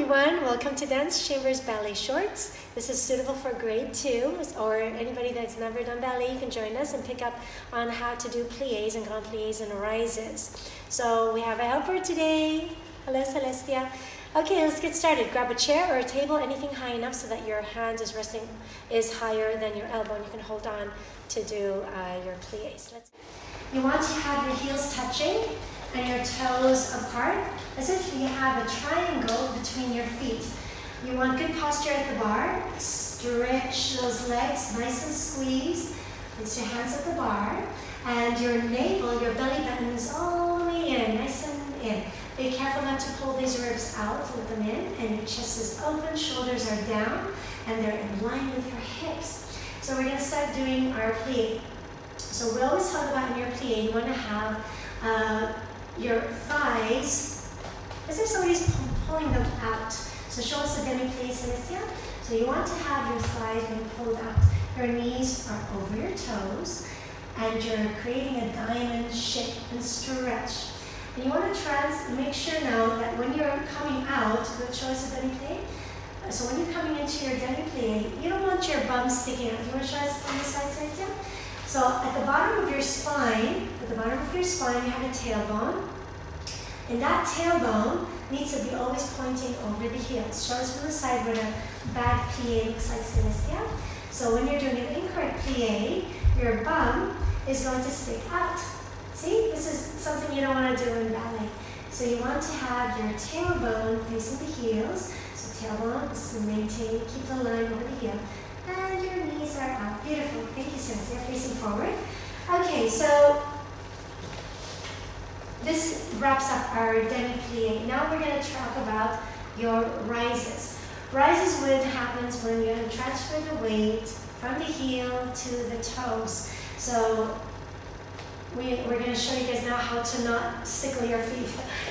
everyone, welcome to Dance Chambers Ballet Shorts. This is suitable for grade 2 or anybody that's never done ballet. You can join us and pick up on how to do plies and grand plies and rises. So we have a helper today. Hello Celestia. Okay, let's get started. Grab a chair or a table, anything high enough so that your hand is higher than your elbow and you can hold on to do your plies. You want to have your heels touching and your toes apart, as if you have a triangle between your feet. You want good posture at the bar. Stretch those legs nice and squeezed. Place your hands at the bar. And your navel, your belly button is all the way in, nice and in. Be careful not to pull these ribs out, let them in. And your chest is open, shoulders are down, and they're in line with your hips. So we're going to start doing our plie. So we always talk about in your plie, you want to have your thighs as if somebody's pulling them out. So show us a demi-plie, Celestia. So you want to have your thighs being pulled out. Your knees are over your toes and you're creating a diamond shape and stretch. And you want to make sure now that when you're coming out, show us a demi-plie. So when you're coming into your demi-plie, you don't want your bum sticking out. You want to show us on the side, Celestia? So at the bottom of your spine, you have a tailbone. And that tailbone needs to be always pointing over the heels. Show us from the side what a bad plie looks like, Celestia. So when you're doing an incorrect plie, your bum is going to stick out. See, this is something you don't want to do in ballet. So you want to have your tailbone facing the heels. So tailbone is to maintain, keep the line over the heel. And your knees are out. Beautiful. Thank you, Celestia. Facing forward. Okay, so this wraps up our demi-plie. Now we're going to talk about your rises. Rises happens when you transfer the weight from the heel to the toes. So we're going to show you guys now how to not sickle your feet.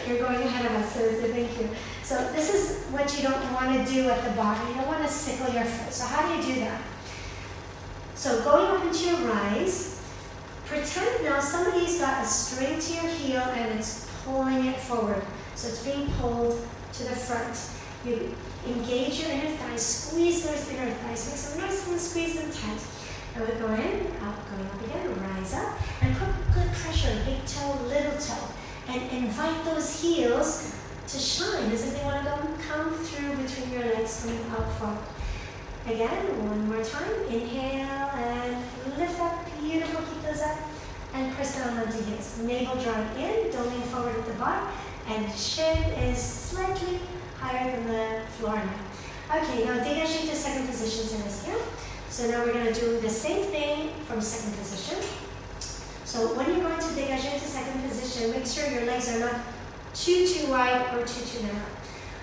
You're going ahead of us, so thank you. So this is what you don't want to do at the bottom. You don't want to sickle your foot. So how do you do that? So going up into your rise, pretend now somebody's got a string to your heel and it's pulling it forward. So it's being pulled to the front. You engage your inner thighs, squeeze those inner thighs, make them nice and squeeze them tight. And we're going up again, rise up, and put good pressure, big toe, little toe, and invite those heels to shine as if they want to come through between your legs, coming out forward. Again, one more time, inhale and lift up, beautiful, keep those up, and press down onto heels. Navel drawing in, don't lean forward at the bar, and chin is slightly higher than the floor now. Okay, now dégagez to second position, Celestia. So now we're going to do the same thing from second position. So when you're going to dégagez to second position, make sure your legs are not too wide or too narrow.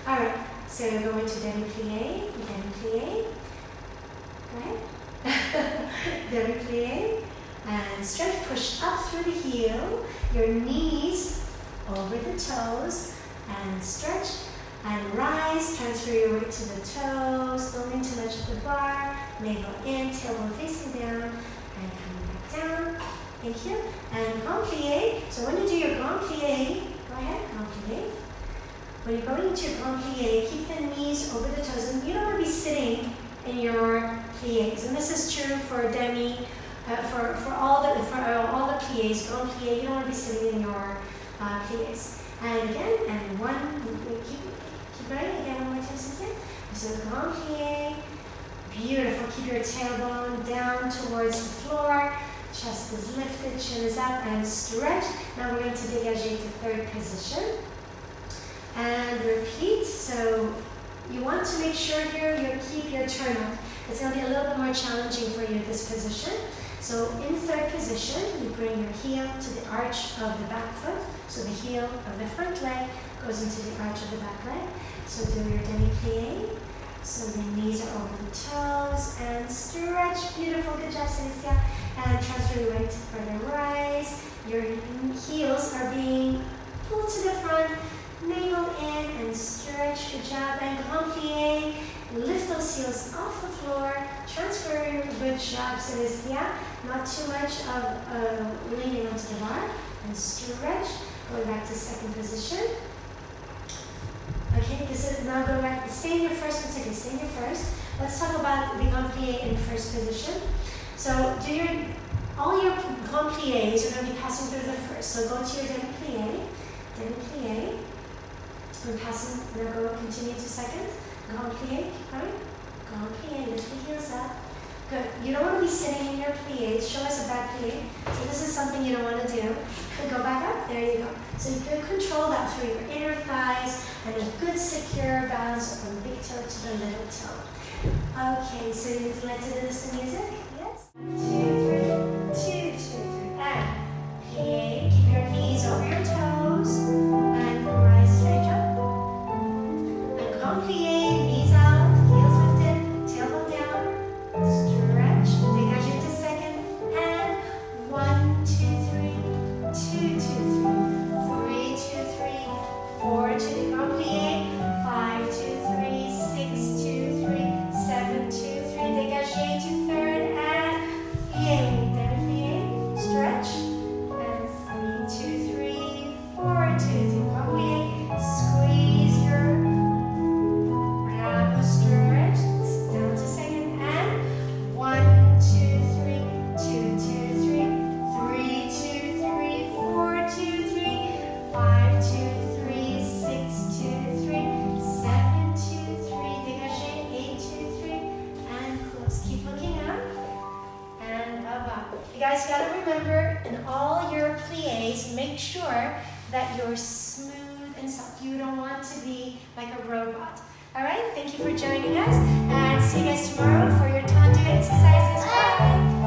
All right, so you're going to demi-plie, demi-plie. Go ahead. Demi-plie. And stretch, push up through the heel, your knees over the toes, and stretch, and rise, transfer your weight to the toes, don't lean too much at the bar, navel in, tailbone facing down, and coming back down, in here, and grand plie. So when you do your grand plie, go ahead, grand plie. When you're going into your grand plie, keep the knees over the toes, and you don't want to be sitting in your plies. And this is true for demi, for all the plies, grand plie. You don't want to be sitting in your plies. And again, and keep going again one more time, Cynthia. So grand plie, beautiful. Keep your tailbone down towards the floor. Chest is lifted, chin is up, and stretch. Now we're going to dégagez to third position. And repeat. So you want to make sure here you keep your turn up. It's going to be a little bit more challenging for you this position. So in third position, you bring your heel to the arch of the back foot. So the heel of the front leg goes into the arch of the back leg. So do your demi-plie. So the knees are over the toes and stretch. Beautiful, good job, Celestia. And transfer your weight to further rise. Your heels are being pulled to the front. Navel in and stretch. Good job. And grand plie. Lift those heels off the floor. Transfer your good job, Celestia. Not too much of leaning onto the bar. And stretch. Going back to second position. Okay, this is now go back. Stay in your first and second. Stay in your first. Let's talk about the grand plie in first position. So all your grand plies are going to be passing through the first. So go to your demi plie. We're passing. Now go continue to second. Grand plie. Keep going. Grand plie. Lift the heels up. Good. You don't want to be sitting in your plies. Show us a bad plie. So this is something you don't want to do. Good. Go back up. There you go. So you can control that through your inner thighs and a good secure balance from the big toe to the little toe. Okay, so you'd like to do this to music? Yes? 2, 3, 2, 2, 3. And plie. Keep your knees over your toes. And rise, straight up. And grand plie, knees out, heels lifted, tailbone down. Stretch, dégagez to second. And 1, 2, 3, 2, 2, 3. 3, 2, 3, 4 to the grand plie. 5, 2, 3, 6, 2, 3, 7, 2, 3, dégagez to third and plie, demi-plie, stretch, and 3, 2, 3, 4, 2, 3, grand plie, squeeze your bravo, stretch, down to second and 1, 2, 3, 2, 2, 3, 3, 2, 3, 4, 2, 3, 5, 2, 3, 6, 2, 3, 7, 2, 3, dégagez, 8, 2, 3, and close. Keep looking up and up. You guys gotta remember in all your plies, make sure that you're smooth and soft. You don't want to be like a robot. Alright, thank you for joining us and see you guys tomorrow for your tendu exercises. Bye!